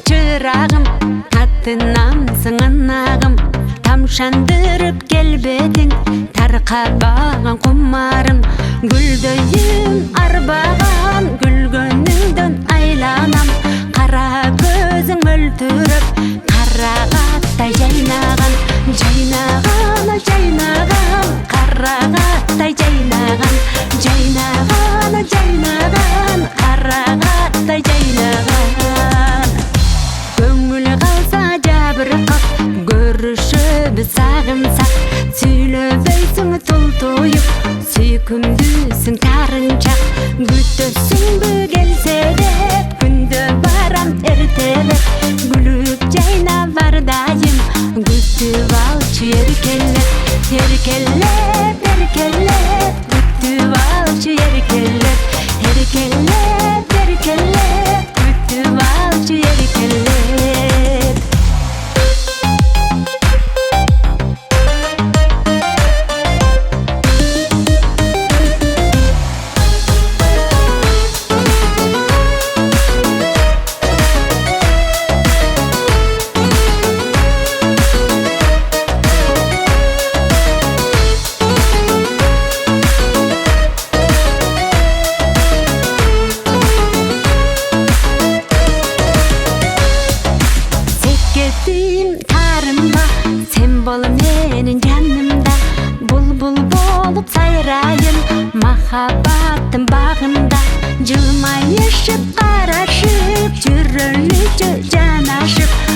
Çırağım, tatınamsın anağım, tamşandırıp gelbedin, tarqabağın kumarım, güldöyüm arbağam, gülgönünden aylanam, kara gözün öldürüp, karağatay jaynağam, jaynağam, jaynağam, karağatay jaynağam, jaynağam, jaynağam, karağatay jaynağam. Көңіл қалса жабырқап, көрішіп сағынсақ, сөйлебейсің тұл-тойып, сүйкімдісің тарыншақ, күтесің бі келсе де, күнді барам әртелеп, күліп жайна бардайым, күтіп алшы еркелеп, еркелеп, еркелеп, күтіп алшы еркелеп, еркелеп, еркелеп, күтіп алшы еркелеп. Тарымба, сен бол менің жанымда, бұлбұл болып сайрайын, махаббаттың бағында, жылмайышып қарашып, жүріліші жанашып.